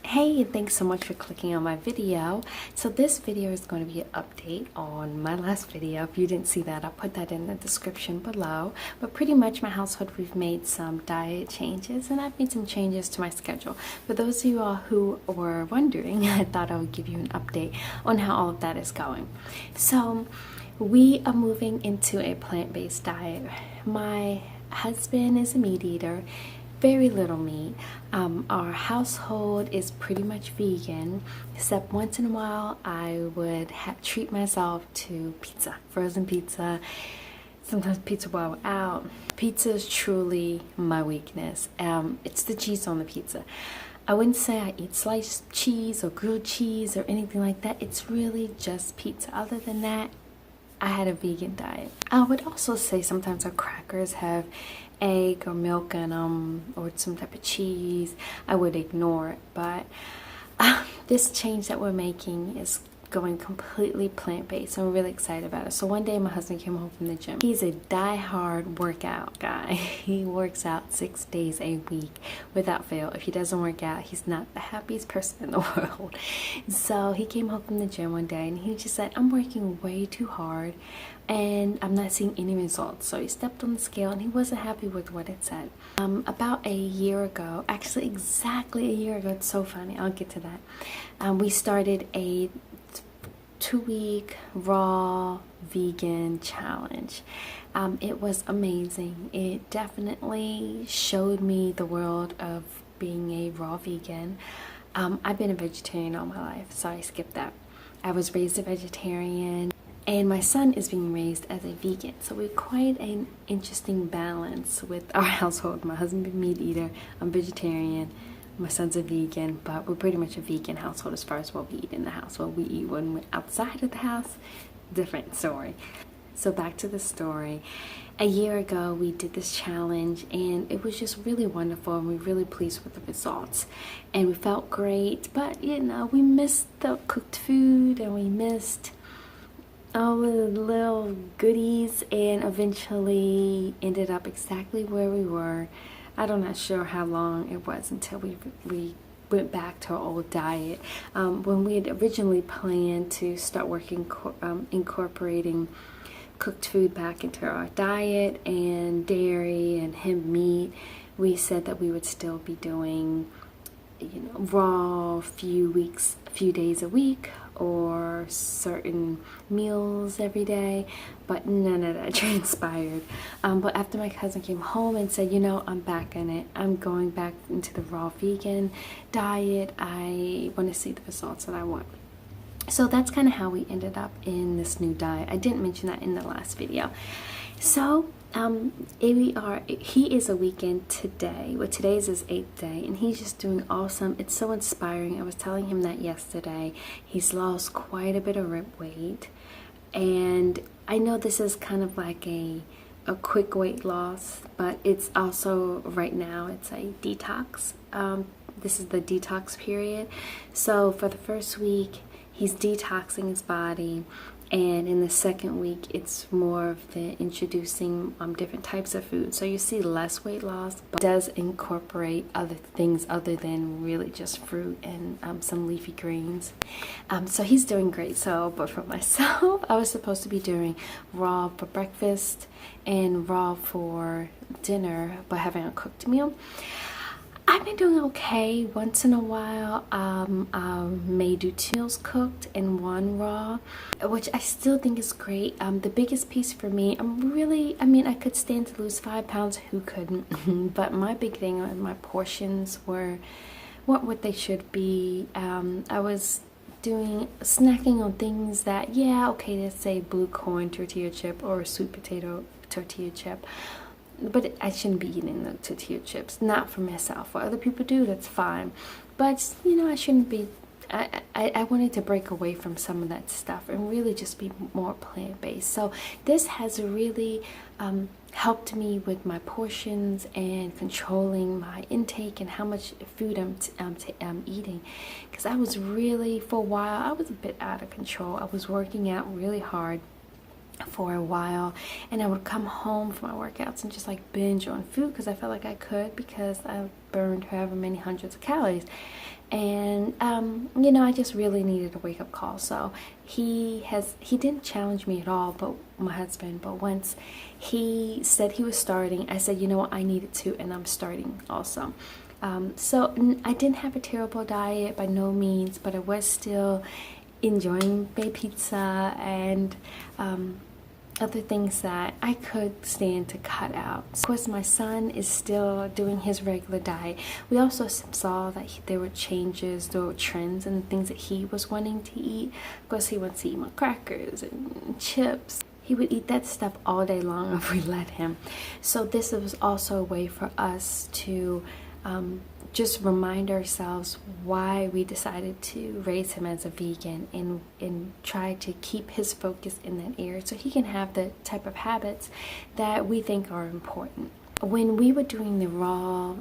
Hey, and thanks so much for clicking on my video. So this video is going to be an update on my last video. If you didn't see that, I'll put that in the description below. But pretty much my household, we've made some diet changes and I've made some changes to my schedule. For those of you all who were wondering, I thought I would give you an update on how all of that is going. So we are moving into a plant-based diet. My husband is a meat eater. Very little meat. Our household is pretty much vegan, except once in a while I would treat myself to pizza, frozen pizza, sometimes pizza while we're out. Pizza is truly my weakness. It's the cheese on the pizza. I wouldn't say I eat sliced cheese or grilled cheese or anything like that. It's really just pizza. Other than that, I had a vegan diet. I would also say sometimes our crackers have egg or milk in them or some type of cheese. I would ignore it, but this change that we're making is going completely plant-based, so I'm really excited about it. So one day my husband came home from the gym. He's a die-hard workout guy. He works out 6 days a week without fail. If he doesn't work out, he's not the happiest person in the world. So he came home from the gym one day and he just said, I'm working way too hard and I'm not seeing any results. So he stepped on the scale and he wasn't happy with what it said. About a year ago, actually exactly a year ago, it's so funny, I'll get to that. We started a 2-week raw vegan challenge. It was amazing. It definitely showed me the world of being a raw vegan. I've been a vegetarian all my life, so I skipped that. I was raised a vegetarian and my son is being raised as a vegan, so we're quite an interesting balance with our household. My husband's a meat eater, I'm vegetarian. My son's a vegan, but we're pretty much a vegan household as far as what we eat in the house. What we eat when we're outside of the house, different story. So back to the story. A year ago, we did this challenge and it was just really wonderful and we're really pleased with the results. And we felt great, but you know, we missed the cooked food and we missed all the little goodies and eventually ended up exactly where we were. I'm not sure how long it was until we went back to our old diet. When we had originally planned to start incorporating cooked food back into our diet and dairy and hemp meat, we said that we would still be doing, you know, raw few days a week or certain meals every day, but none of that transpired. But after my cousin came home and said, you know, I'm back in it, I'm going back into the raw vegan diet, I want to see the results that I want. So that's kind of how we ended up in this new diet. I didn't mention that in the last video. So he is a weekend today. Well, today's his 8th day and he's just doing awesome. It's so inspiring. I was telling him that yesterday. He's lost quite a bit of weight, and I know this is kind of like a quick weight loss, but it's also right now it's a detox. This is the detox period. So for the first week he's detoxing his body, and in the second week it's more of the introducing different types of food. So you see less weight loss, but does incorporate other things other than really just fruit and some leafy greens. So he's doing great. So but for myself, I was supposed to be doing raw for breakfast and raw for dinner, but having a cooked meal. I've been doing okay. Once in a while, I may do 2 meals cooked and 1 raw, which I still think is great. The biggest piece for me, I could stand to lose 5 pounds, who couldn't? But my big thing on my portions weren't what they should be. I was snacking on things that, yeah, okay, let's say blue corn tortilla chip or sweet potato tortilla chip. But I shouldn't be eating the tortilla chips, not for myself. What other people do, that's fine. But, you know, I shouldn't be, I wanted to break away from some of that stuff and really just be more plant-based. So this has really helped me with my portions and controlling my intake and how much food I'm eating. Because I was really, for a while, I was a bit out of control. I was working out really hard for a while and I would come home from my workouts and just like binge on food because I felt like I could, because I burned however many hundreds of calories. And you know, I just really needed a wake-up call. So he didn't challenge me at all, but my husband, but once he said he was starting, I said, you know what, I needed to, and I'm starting also. So I didn't have a terrible diet by no means, but I was still enjoying baked pizza and other things that I could stand to cut out. Of course, my son is still doing his regular diet. We also saw that there were changes, there were trends and things that he was wanting to eat. Of course, he wants to eat more crackers and chips. He would eat that stuff all day long if we let him. So this was also a way for us to just remind ourselves why we decided to raise him as a vegan, and try to keep his focus in that area so he can have the type of habits that we think are important. When we were doing the raw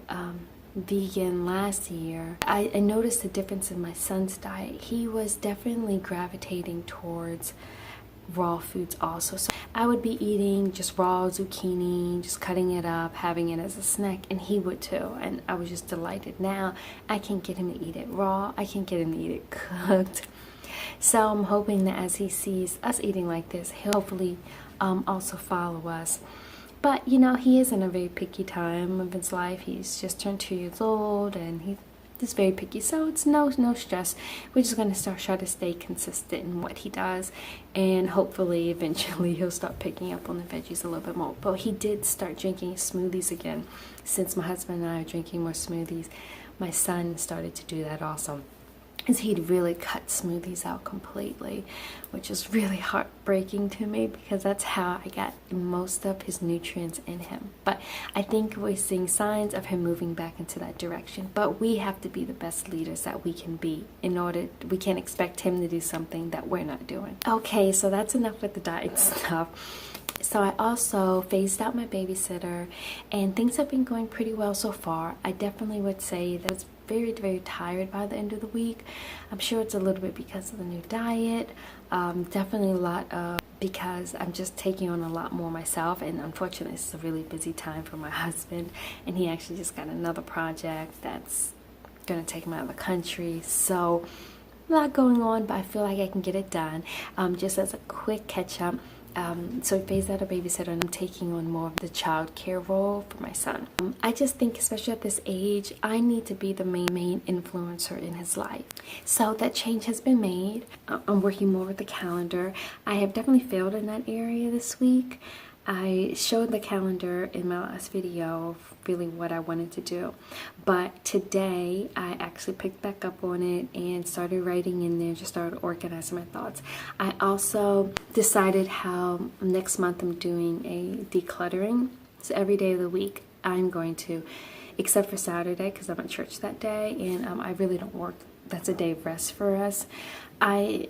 vegan last year, I noticed a difference in my son's diet. He was definitely gravitating towards raw foods also. So I would be eating just raw zucchini, just cutting it up, having it as a snack, and he would too, and I was just delighted. Now I can't get him to eat it raw, I can't get him to eat it cooked. So I'm hoping that as he sees us eating like this, he'll hopefully also follow us. But you know, he is in a very picky time of his life. He's just turned 2 years old, and he's very picky, so it's no stress. We're just going to try to stay consistent in what he does, and hopefully eventually he'll start picking up on the veggies a little bit more. But he did start drinking smoothies again. Since my husband and I are drinking more smoothies, my son started to do that also, is he'd really cut smoothies out completely, which is really heartbreaking to me because that's how I got most of his nutrients in him. But I think we're seeing signs of him moving back into that direction. But we have to be the best leaders that we can be. We can't expect him to do something that we're not doing. Okay, so that's enough with the diet stuff. So I also phased out my babysitter, and things have been going pretty well so far. I definitely would say that it's very tired by the end of the week. I'm sure it's a little bit because of the new diet, definitely a lot of because I'm just taking on a lot more myself, and unfortunately it's a really busy time for my husband, and he actually just got another project that's gonna take him out of the country. So a lot going on, but I feel like I can get it done. Just as a quick catch up, so I phased out a babysitter, and I'm taking on more of the child care role for my son. I just think, especially at this age, I need to be the main influencer in his life. So that change has been made. I'm working more with the calendar. I have definitely failed in that area this week. I showed the calendar in my last video of really what I wanted to do, but today I actually picked back up on it and started writing in there, just started organizing my thoughts. I also decided how next month I'm doing a decluttering. So every day of the week I'm going to, except for Saturday because I'm at church that day, and I really don't work. That's a day of rest for us. I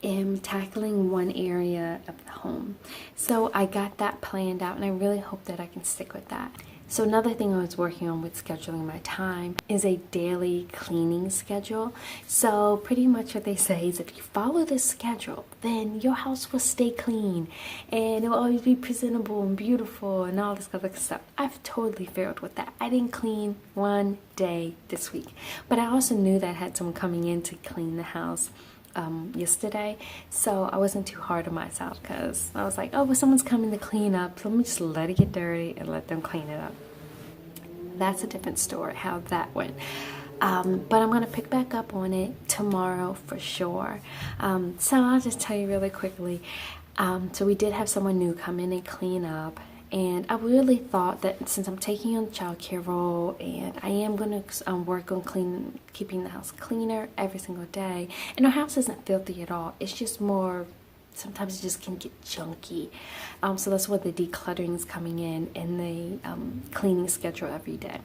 am tackling one area of the home. So I got that planned out, and I really hope that I can stick with that. So another thing I was working on with scheduling my time is a daily cleaning schedule. So pretty much what they say is if you follow this schedule, then your house will stay clean and it will always be presentable and beautiful and all this other stuff. I've totally failed with that. I didn't clean one day this week, but I also knew that I had someone coming in to clean the house yesterday, so I wasn't too hard on myself because I was like, oh, well, someone's coming to clean up, so let me just let it get dirty and let them clean it up. That's a different story how that went. But I'm gonna pick back up on it tomorrow for sure. So I'll just tell you really quickly. So we did have someone new come in and clean up, and I really thought that since I'm taking on the child care role, and I am going to work on keeping the house cleaner every single day, and our house isn't filthy at all, it's just more, sometimes it just can get junky. So that's where the decluttering is coming in, and the cleaning schedule every day.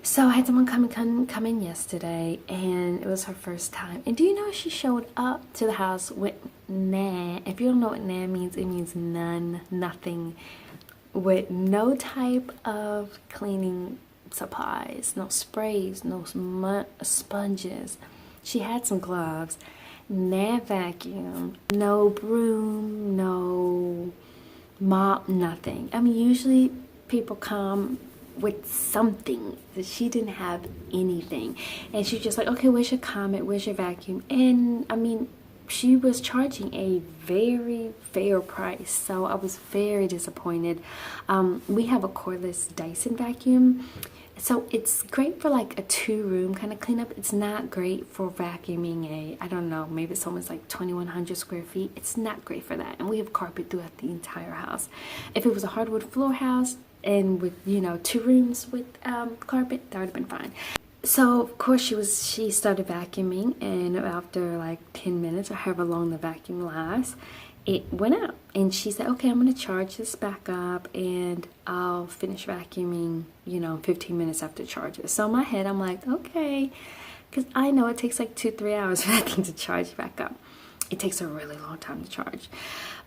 So I had someone come in yesterday, and it was her first time. And do you know she showed up to the house with nah? If you don't know what nah means, it means none, nothing, with no type of cleaning supplies, no sprays, no sponges. She had some gloves, no vacuum, no broom, no mop, nothing. I mean, usually people come with something. She didn't have anything. And she's just like, okay, where's your Comet? Where's your vacuum? And I mean, she was charging a very fair price, so I was very disappointed. We have a cordless Dyson vacuum, so it's great for like a 2-room kind of cleanup. It's not great for vacuuming I don't know, maybe it's almost like 2,100 square feet. It's not great for that, and we have carpet throughout the entire house. If it was a hardwood floor house and with, you know, 2 rooms with carpet, that would have been fine. So of course she started vacuuming, and after like 10 minutes or however long the vacuum lasts, it went out. And she said, okay, I'm going to charge this back up and I'll finish vacuuming, you know, 15 minutes after charge it. So in my head, I'm like, okay, because I know it takes like 2-3 hours for that thing to charge back up. It takes a really long time to charge.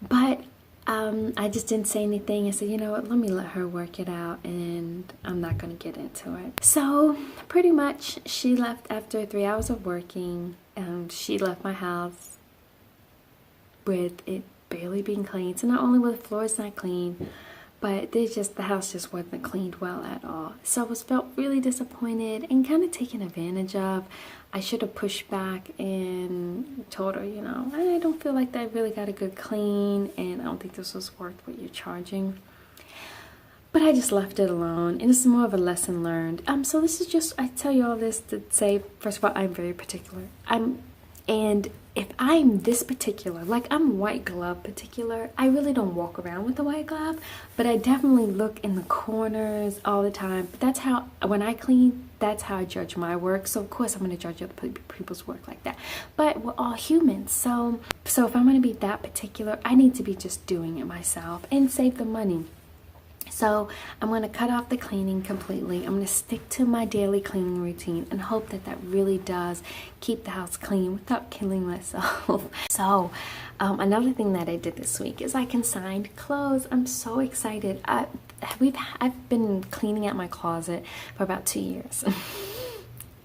But I just didn't say anything. I said, you know what, let me let her work it out, and I'm not going to get into it. So pretty much she left after 3 hours of working. She left my house with it barely being clean. So not only were the floors not clean, but the house just wasn't cleaned well at all. So I was felt really disappointed and kind of taken advantage of. I should have pushed back and told her, you know, I don't feel like that really got a good clean, and I don't think this was worth what you're charging. But I just left it alone, and it's more of a lesson learned. So this is just, I tell you all this to say, first of all, I'm very particular. And if I'm this particular, like I'm white glove particular, I really don't walk around with a white glove, but I definitely look in the corners all the time. But that's how, when I clean, that's how I judge my work. So of course I'm going to judge other people's work like that. But we're all humans. So if I'm going to be that particular, I need to be just doing it myself and save the money. So I'm going to cut off the cleaning completely. I'm going to stick to my daily cleaning routine and hope that that really does keep the house clean without killing myself. So another thing that I did this week is I consigned clothes. I'm so excited. I've been cleaning out my closet for about 2 years.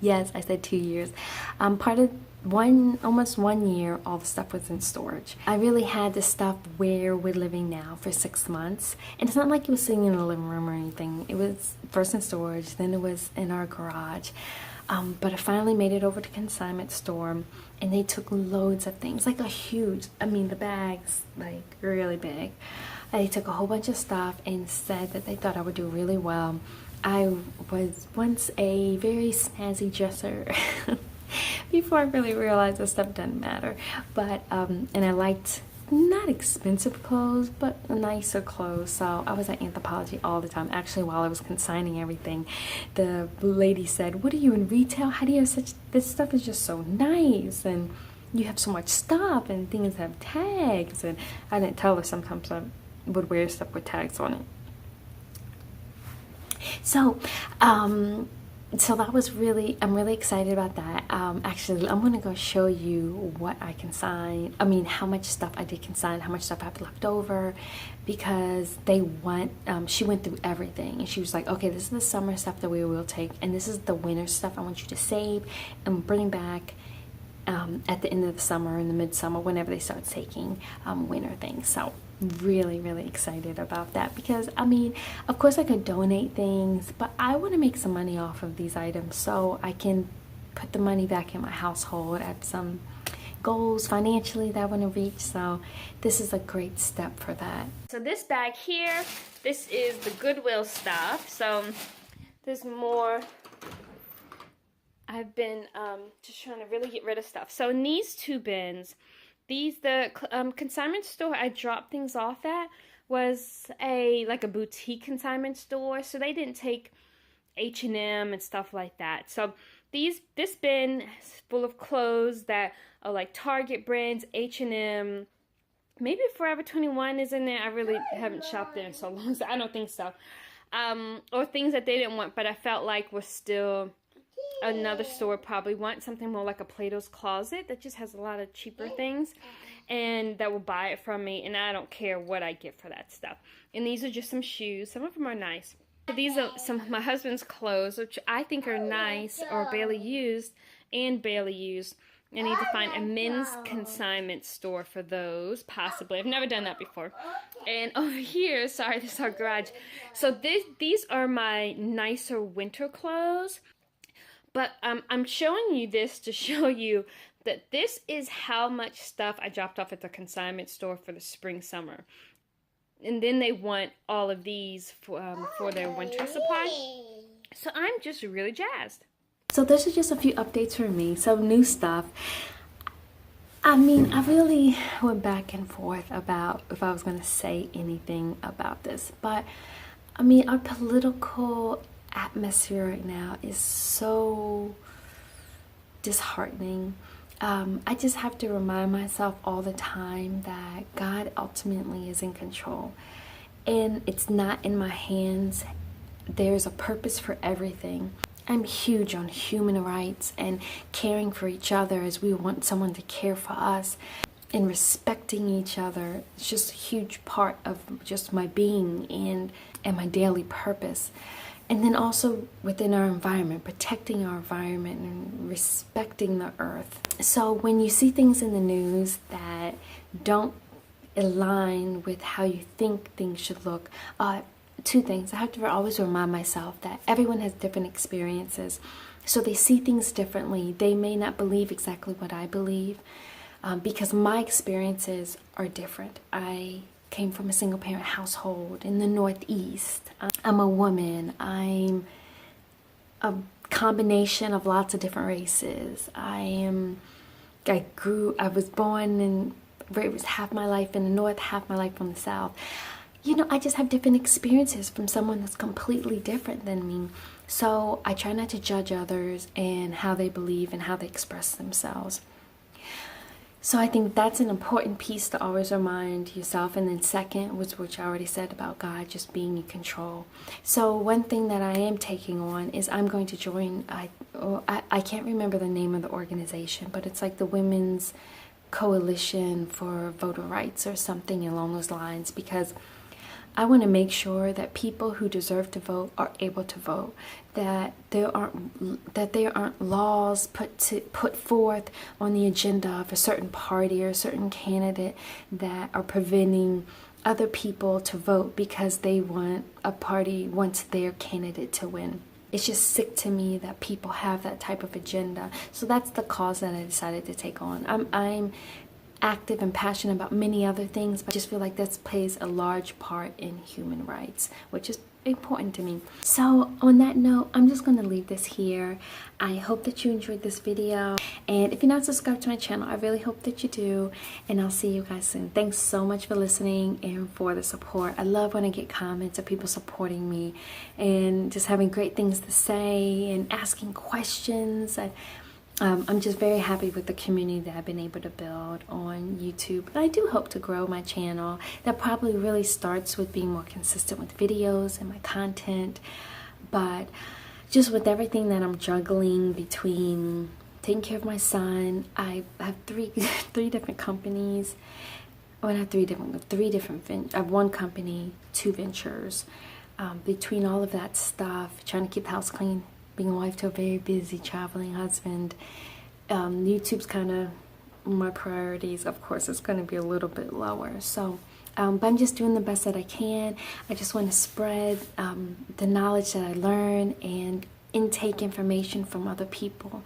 Yes, I said 2 years. Part of almost 1 year, all the stuff was in storage. I really had this stuff where we're living now for 6 months, and it's not like it was sitting in the living room or anything. It was first in storage, then it was in our garage. But I finally made it over to consignment store, and they took loads of things, like the bags, like really big. They took a whole bunch of stuff and said that they thought I would do really well. I was once a very snazzy dresser before I really realized that stuff doesn't matter. But and I liked not expensive clothes, but nicer clothes. So I was at Anthropologie all the time. Actually, while I was consigning everything, the lady said, "What are you in retail? How do you have this stuff is just so nice, and you have so much stuff, and things have tags." And I didn't tell her sometimes I would wear stuff with tags on it. So that was I'm really excited about that. Actually, I'm gonna go show you what I consigned. I mean, how much stuff I did consign, how much stuff I have left over, because she went through everything, and she was like, okay, this is the summer stuff that we will take, and this is the winter stuff I want you to save and bring back at the end of the summer, in the midsummer, whenever they start taking winter things. So really excited about that, because I mean, of course I could donate things, but I want to make some money off of these items so I can put the money back in my household at some goals financially that I want to reach. So this is a great step for that. So this bag here, this is the Goodwill stuff. So there's more. I've been just trying to really get rid of stuff. So in these 2 bins, the consignment store I dropped things off at was like a boutique consignment store, so they didn't take H&M and stuff like that. So this bin is full of clothes that are like Target brands, H&M, maybe Forever 21 is in there. I really haven't shopped there in so long, so I don't think so. Or things that they didn't want, but I felt like were still another store probably want something more like a Plato's Closet that just has a lot of cheaper things, and that will buy it from me, and I don't care what I get for that stuff. And these are just some shoes. Some of them are nice. These are some of my husband's clothes, which I think are nice or barely used. I need to find a men's consignment store for those, possibly. I've never done that before. And over here, sorry, this is our garage. So these are my nicer winter clothes. But I'm showing you this to show you that this is how much stuff I dropped off at the consignment store for the spring, summer. And then they want all of these for their winter supply. So I'm just really jazzed. So those are just a few updates for me, some new stuff. I mean, I really went back and forth about if I was going to say anything about this. But, I mean, our political atmosphere right now is so disheartening. I just have to remind myself all the time that God ultimately is in control. And it's not in my hands. There's a purpose for everything. I'm huge on human rights and caring for each other as we want someone to care for us, and respecting each other. It's just a huge part of just my being and my daily purpose. And then also within our environment, protecting our environment and respecting the earth. So when you see things in the news that don't align with how you think things should look, two things. I have to always remind myself that everyone has different experiences, so they see things differently. They may not believe exactly what I believe, because my experiences are different. I came from a single parent household in the Northeast. I'm a woman. I'm a combination of lots of different races. I was born in, it was half my life in the North, half my life from the South. You know, I just have different experiences from someone that's completely different than me. So I try not to judge others and how they believe and how they express themselves. So I think that's an important piece to always remind yourself. And then second was what I already said about God just being in control. So one thing that I am taking on is I'm going to join, I can't remember the name of the organization, but it's like the Women's Coalition for Voter Rights or something along those lines, because I want to make sure that people who deserve to vote are able to vote, that there aren't laws put forth on the agenda of a certain party or a certain candidate that are preventing other people to vote because a party wants their candidate to win. It's just sick to me that people have that type of agenda. So that's the cause that I decided to take on. I'm active and passionate about many other things, but I just feel like this plays a large part in human rights, which is important to me. So on that note, I'm just going to leave this here. I hope that you enjoyed this video, and if you're not subscribed to my channel, I really hope that you do, and I'll see you guys soon. Thanks so much for listening and for the support. I love when I get comments of people supporting me and just having great things to say and asking questions. I'm just very happy with the community that I've been able to build on YouTube. And I do hope to grow my channel. That probably really starts with being more consistent with videos and my content. But just with everything that I'm juggling between taking care of my son, I have three different companies. Well, not three different I have one company, 2 ventures. Between all of that stuff, trying to keep the house clean, being a wife to a very busy traveling husband, YouTube's kind of my priorities. Of course, it's going to be a little bit lower. So, but I'm just doing the best that I can. I just want to spread the knowledge that I learn and intake information from other people.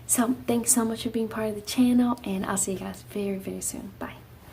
So, thanks so much for being part of the channel, and I'll see you guys very, very soon. Bye.